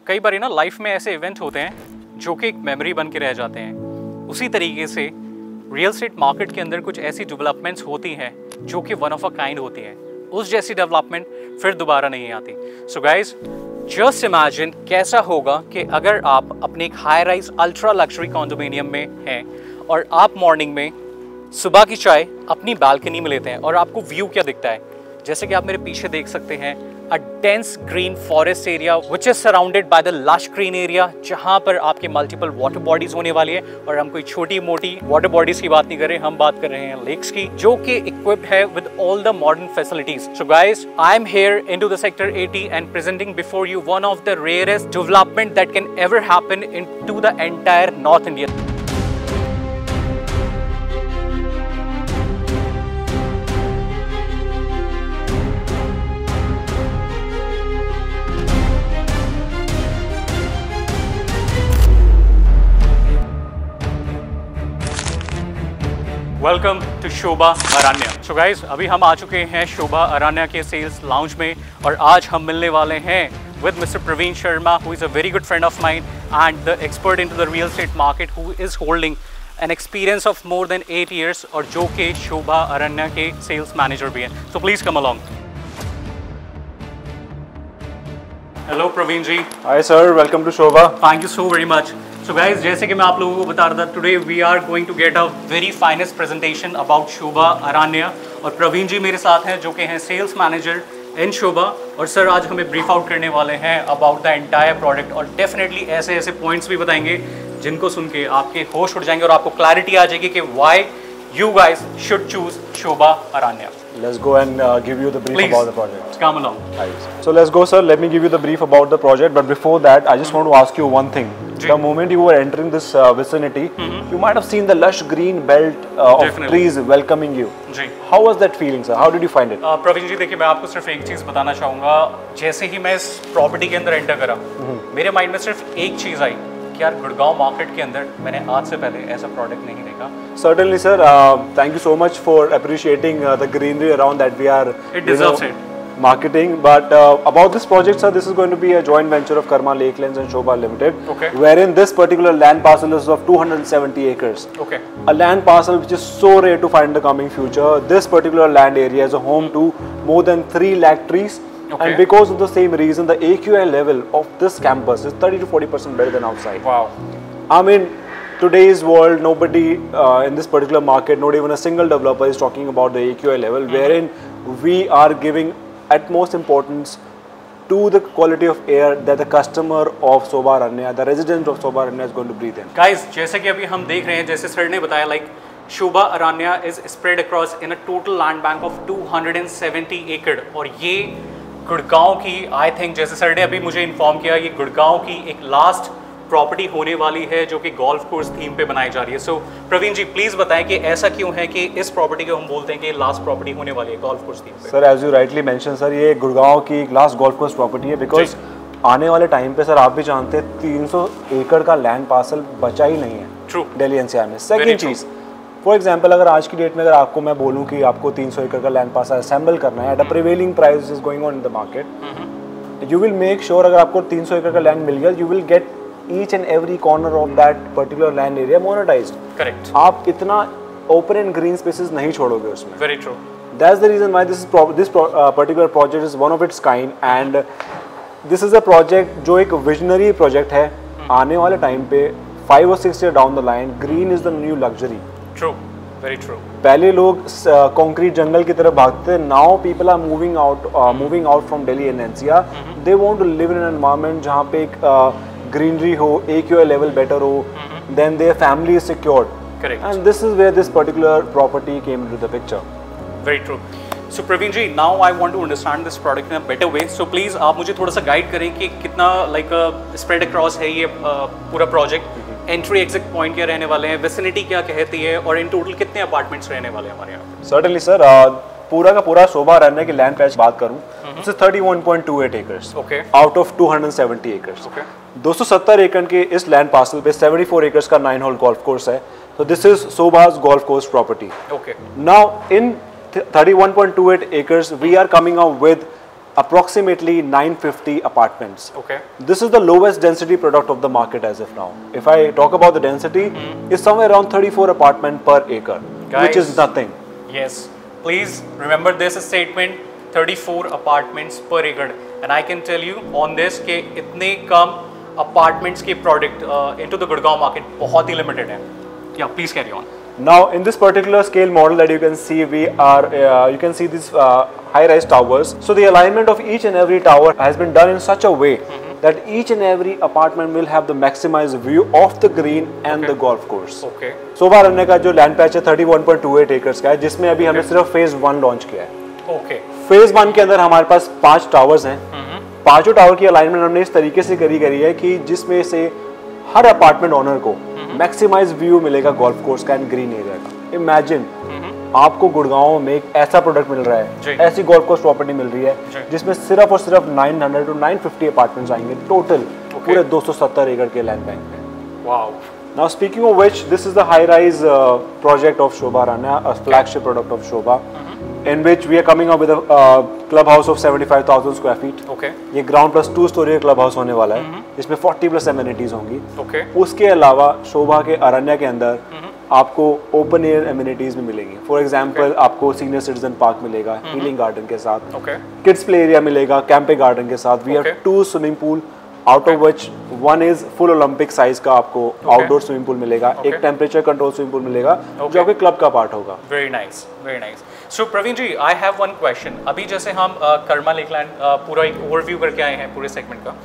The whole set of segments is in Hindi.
कई बार ना लाइफ में ऐसे इवेंट होते हैं जो कि एक मेमोरी बन के रह जाते हैं। उसी तरीके से रियल एस्टेट मार्केट के अंदर कुछ ऐसी डेवलपमेंट्स होती हैं जो कि वन ऑफ अ काइंड होती हैं। उस जैसी डेवलपमेंट फिर दोबारा नहीं आती। सो गाइज, जस्ट इमेजिन कैसा होगा कि अगर आप अपने एक high rise ultra luxury condominium में हैं और आप मॉर्निंग में सुबह की चाय अपनी बालकनी में लेते हैं और आपको व्यू क्या दिखता है। जैसे कि आप मेरे पीछे देख सकते हैं, a dense green forest area which is surrounded by the lush green area, जहां पर आपके मल्टीपल वाटर बॉडीज होने वाली है। और हम कोई छोटी मोटी वाटर बॉडीज की बात नहीं कर रहे, हम बात कर रहे हैं लेक्स की, जो कि इक्विप्ड है with all the modern facilities. So guys, I am here into the sector 80 and presenting before you one of the rarest development that can ever happen into the entire north India. Welcome to Shobha Aranya. So guys, अभी हम आ चुके हैं शोभा अरण्या के सेल्स लाउंज में और आज हम मिलने वाले हैं with mister Praveen Sharma, who is a very good friend of mine and the expert in to the real estate market, who is holding an experience of more than 8 years और जो कि शोभा अरण्या के सेल्स मैनेजर भी हैं। So please come along. Hello Praveen ji. Hi sir, welcome to Sobha. Thank you so very much. So guys, जैसे कि मैं आप लोगों को बता रहा था, today we are going to get a very finest presentation about Sobha Aranya और प्रवीण जी मेरे साथ हैं जो कि हैं सेल्स मैनेजर इन शोभा। और सर, आज हमें ब्रीफ आउट करने वाले हैं अबाउट द एंटायर प्रोडक्ट और डेफिनेटली ऐसे ऐसे पॉइंट्स भी बताएंगे जिनको सुन के आपके होश उड़ जाएंगे और आपको क्लैरिटी आ जाएगी कि why you guys should choose Shobha Aranya. Let's go and give you the brief about the project. Come along. Right. So let's go, sir. Let me give you the brief about the project. But before that, I just want to ask you one thing. The moment you were entering this vicinity, you might have seen the lush green belt of trees welcoming you. जी. How was that feeling, sir? How did you find it? Praveen ji, देखिए, मैं आपको सिर्फ एक चीज़ बताना चाहूँगा। जैसे ही मैं इस प्रॉपर्टी के अंदर एंटर करा, मेरे माइंड में सिर्फ एक चीज़ आई कि यार गुड़गांव मार्केट के अंदर मैंने आज से पहले ऐसा प्रोडक्ट नहीं देखा। Certainly, sir. Thank you so much for appreciating the greenery around that we are. It deserves it. Marketing, but about this project, sir, this is going to be a joint venture of Karma Lakelands and Shobha Limited, okay, wherein this particular land parcel is of 270 acres. Okay. A land parcel which is so rare to find in the coming future. This particular land area is a home to more than 3 lakh trees. Okay. And because of the same reason, the AQI level of this campus is 30 to 40% better than outside. Wow. I mean, today's world, nobody in this particular market, not even a single developer is talking about the AQI level, wherein we are giving utmost importance to the quality of air that the customer of Shobha Aranya, the resident of Shobha Aranya is going to breathe in. Guys, जैसे कि अभी हम देख रहे हैं, जैसे सर ने बताया, like Shobha Aranya is spread across in a total land bank of 270 acre और ये गुड़गांव की, आई थिंक जैसे सर ने अभी मुझे इन्फॉर्म किया, ये गुड़गांव की एक लास्ट प्रॉपर्टी होने वाली है जो कि गोल्फ कोर्स थीम पे बनाई जा रही है। सो प्रवीण जी, प्लीज बताएं कि ऐसा क्यों है कि इस प्रॉपर्टी को हम बोलते हैं कि लास्ट प्रॉपर्टी होने वाली है गोल्फ कोर्स थीम पे। Sir, as you rightly mention, sir, ये गुड़गांव की एक लास्ट गोल्फ कोर्स प्रॉपर्टी है बिकॉज आने वाले टाइम पे, सर, आप भी जानते हैं 300 एकड़ का लैंड पार्सल बचा ही नहीं है। ट्रू। दिल्ली एनसीआर में। सेकेंड चीज़, फॉर एग्जाम्पल, अगर आज की डेट में अगर आपको मैं बोलूँ कि आपको 300 एकड़ का लैंड पार्सल असेंबल करना है at a prevailing price is going on in the market, you will make sure अगर आपको 300 एकड़ का लैंड मिल गया, you will get each and every corner of that particular land area monetized. Correct. आप इतना open and green spaces नहीं छोड़ोगे उसमें. Very true. That's the reason why this particular project is one of its kind and this is a project जो एक visionary project है। आने वाले टाइम पे 5 or 6 year down the line, green is the new luxury. True. Very true. पहले लोग concrete जंगल की तरफ भागते थे. Now people are moving out from Delhi and NCR. They want to live in an environment जहाँ पे एक greenery ho, AQI level better ho, then their family is secured. Correct. And this is where this particular property came into the picture. Very true. So Praveen ji, now I want to understand this product in a better way. So please आप मुझे थोड़ा सा गाइड करें कि कितना like spread across है ये पूरा प्रोजेक्ट, एंट्री एग्जिट पॉइंट क्या रहने वाले हैं, विसिनिटी क्या कहती है और इन टोटल कितने अपार्टमेंट्स रहने वाले हैं हमारे यहाँ पे? Certainly sir, पूरा का पूरा शोभा अरण्या की लैंड पैच बात करूँ तो 31.28 acres out of 270 acres. 270 एकड़ के इस लैंड पार्सल पे 74 एकर्स का 9 होल गोल्फ कोर्स है. So this is Shobha's golf course property. Okay. Now in 31.28 acres we are coming out with approximately 950 apartments. Okay. This is the lowest density product of the market as of now. If I talk about the density, it's somewhere around 34 apartment per acre, which is Guys. nothing. Yes, please remember this statement, 34 apartments per acre, and I can tell you on this कि इतने कम apartments के product into the Gurgaon market बहुत ही limited है. Yeah, please carry on. Now, in this particular scale model that you can see, we are you can see these high-rise towers. So the alignment of each and every tower has been done in such a way that each and every apartment will have the maximized view of the green and the golf course. Okay. शोभा अरण्य का जो लैंड पैच है 31.28 एकर्स का है, जिसमें अभी हमने सिर्फ फेज 1 लॉन्च किया है. Okay. फेज 1 के अंदर हमारे पास 5 टावर्स हैं. पांचों टावर की अलाइनमेंट हमने इस तरीके से करी है कि जिसमें से हर अपार्टमेंट ओनर को मैक्सिमाइज व्यू मिलेगा गोल्फ कोर्स का एंड ग्रीन एरिया का. इमेजिन आपको गुड़गांव में एक ऐसा प्रोडक्ट मिल रहा है, ऐसी गोल्फ कोर्स प्रॉपर्टी मिल रही है जिसमें सिर्फ और सिर्फ 900 to 950 अपार्टमेंट्स आएंगे टोटल पूरे 270 एकड़ के लैंड बैंक में. Wow. Now speaking of which, this is the high-rise project of Shobha Aranya, a flagship product of Shobha, in which we are coming up with a clubhouse of 75,000 square feet. Okay. ये ground plus 2 story club house होने वाला है, इसमें 40 plus amenities होंगी. Okay. उसके अलावा शोभा के अरण्या के अंदर आपको ओपन एयर एमिनिटीज भी मिलेंगी. फॉर एग्जांपल आपको सीनियर सिटीजन पार्क मिलेगा हीलिंग गार्डन के साथ, Okay. किड्स प्ले एरिया मिलेगा कैंपे गार्डन के साथ. We have 2 swimming pool out of which one is full Olympic size का आपको आउटडोर स्विमिंग पूल मिलेगा. एक टेम्परेचर कंट्रोल स्विमिंग पूल मिलेगा जो आपके क्लब का पार्ट होगा. Very nice, very nice. So Praveen ji, I have one question. अभी जैसे हम कर्मा लेकलैंड पूरा एक ओवरव्यू करके आए हैं पूरे सेगमेंट का,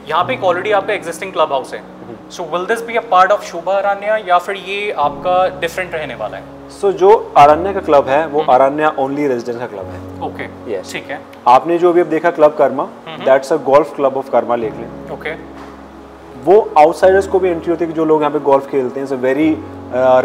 यहाँ पे ऑलरेडी आपका एग्जिस्टिंग क्लब हाउस है. So will this be a part of Sobha Aranya या फिर ये आपका डिफरेंट रहने वाला है? सो जो अरण्या का क्लब है वो अरण्या ओनली रेजिडेंस का क्लब है. ओके. Yes. ठीक है. आपने जो अभी अब देखा club Karma, that's a golf club of Karma Lakeland. Okay. वो आउटसाइडर्स को भी एंट्री होती है कि जो लोग यहाँ पे गोल्फ खेलते हैं. It's a very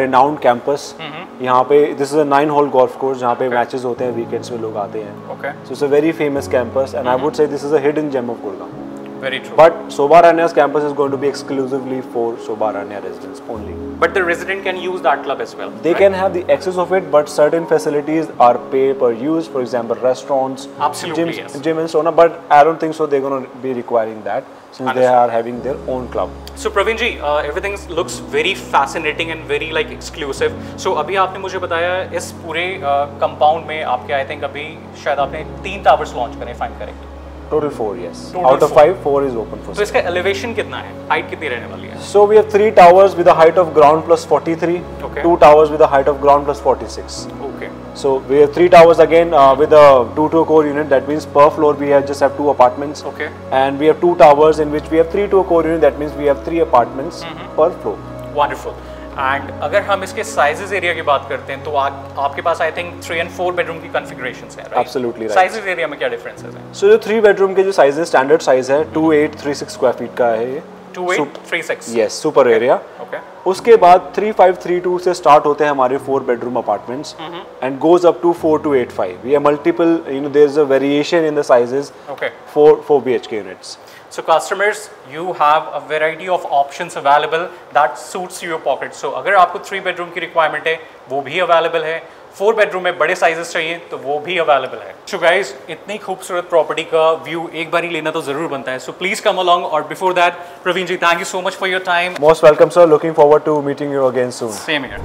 renowned campus. यहाँ पे this is a 9 hole golf course जहाँ पे मैचेस होते हैं, वीकेंड्स में लोग आते हैं. Okay. So it's a very famous campus and I would say this is a hidden gem of Gurgaon. Very true. But Shobha Aranya's campus is going to be exclusively for Shobha Aranya residents only. But the resident can use that club as well. They right? can have the access of it, but certain facilities are pay per use. For example, restaurants, Absolutely, gyms, yes. gym and sauna. But I don't think so. They're going to be requiring that since they are having their own club. So Praveen ji, everything looks very fascinating and very like exclusive. So अभी आपने मुझे बताया इस पूरे कंपाउंड में आपके I think अभी शायद आपने 3 टावर्स लॉन्च करे, fine correct? Total 4, yes. Total Out of 4. 5, 4 is open for तो sale. इसका एलिवेशन कितना है, हाइट कितनी रहने वाली है? So we have 3 towers with a height of ground plus 43, Okay. 2 towers with a height of ground plus 46. Okay. So we have 3 towers again with a 2 core unit. That means per floor we just have 2 apartments. Okay. And we have 2 towers in which we have 3 core unit. That means we have 3 apartments per floor. Wonderful. And अगर हम इसके साइजेस एरिया की बात करते हैं तो आपके पास आई थिंक 3 and 4 बेडरूम की कॉन्फ़िगरेशंस हैं, right? Absolutely right. Sizes area में क्या डिफरेंसेस हैं? So जो 3 bedroom के जो साइज है स्टैंडर्ड साइज है 2836 स्क्वायर फीट का है ये. 2836. Yes, super area. ओके. उसके बाद 3532 से स्टार्ट होते हैं हमारे 4 bedroom apartments and goes up to 4285. We have multiple, there is a variation in the sizes Okay. for 4 BHK units. So customers, you have a variety of options available that suits your pocket. So अगर आपको 3 bedroom की requirement है वो भी available है, 4 bedroom में बड़े sizes चाहिए तो वो भी available है. So guys, इतनी खूबसूरत property का view एक बार ही लेना तो ज़रूर बनता है. So please come along. और before that, Praveen ji, thank you so much for your time. Most welcome, sir. Looking forward to meeting you again soon. Same here.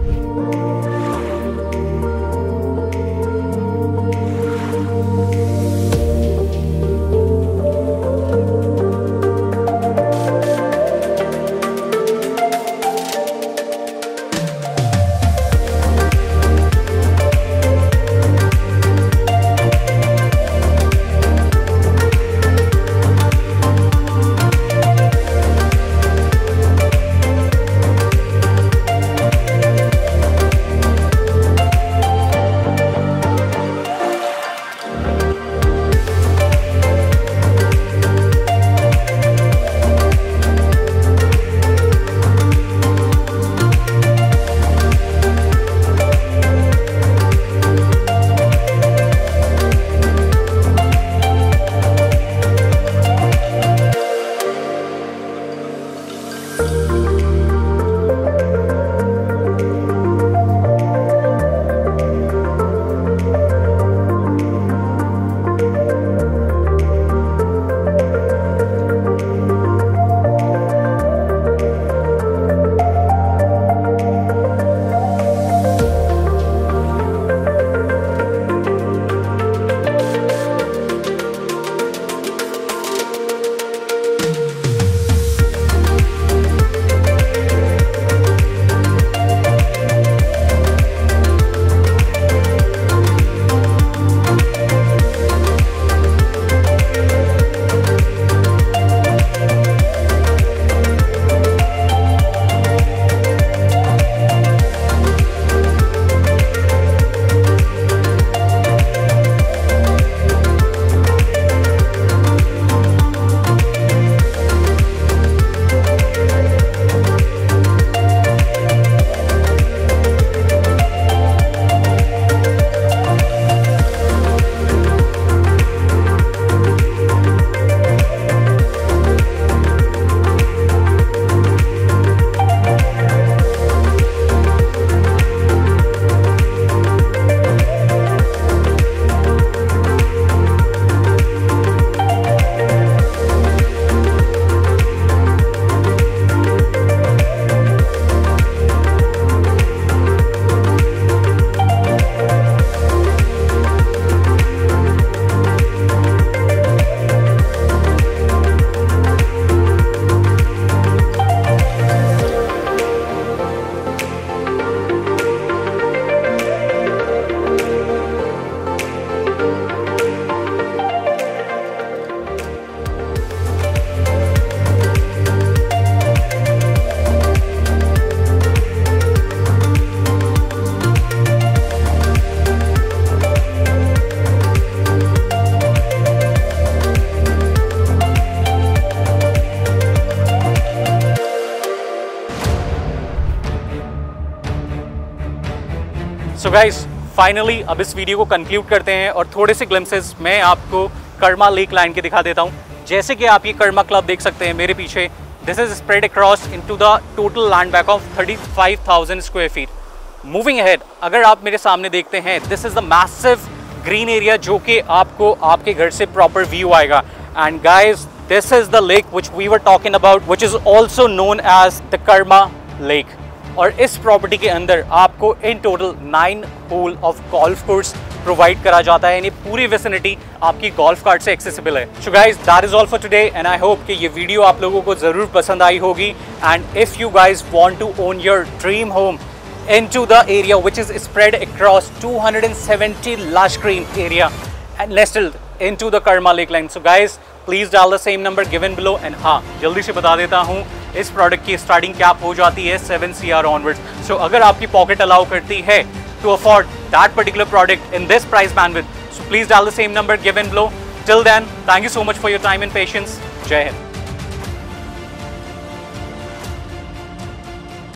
So guys finally अब इस वीडियो को कंक्लूड करते हैं और थोड़े से ग्लिम्सेस मैं आपको कर्मा लेक लैंड के दिखा देता हूँ। जैसे कि आप ये कर्मा क्लब देख सकते हैं मेरे पीछे, this is spread across into the total land bank of 35,000 square feet. Moving ahead, अगर आप मेरे सामने देखते हैं, this is the massive green area जो कि आपको आपके घर से प्रॉपर व्यू आएगा। And guys, this is the lake which we were talking about, which is also known as the Karma lake. और इस प्रॉपर्टी के अंदर आपको in total 9 hole of golf course provide करा जाता है, यानी पूरी विसिनिटी आपकी गोल्फ कार्ट से एक्सेसिबल है। So guys, that is all for today and I hope कि ये वीडियो आप लोगों को जरूर पसंद आई होगी। And if you guys want to own your dream home into the area which is spread across 270 lush green area and nestled into the Karma Lake line. So guys, please dial the same number given below. And हाँ, जल्दी से बता देता हूँ, इस प्रोडक्ट की स्टार्टिंग कैप हो जाती है 7 CR onwards. So अगर आपकी पॉकेट अलाउ करती है to afford that particular product in this price bandwidth, so please dial the same number given below. Till then, thank you so much for your time and patience. Jai Hind.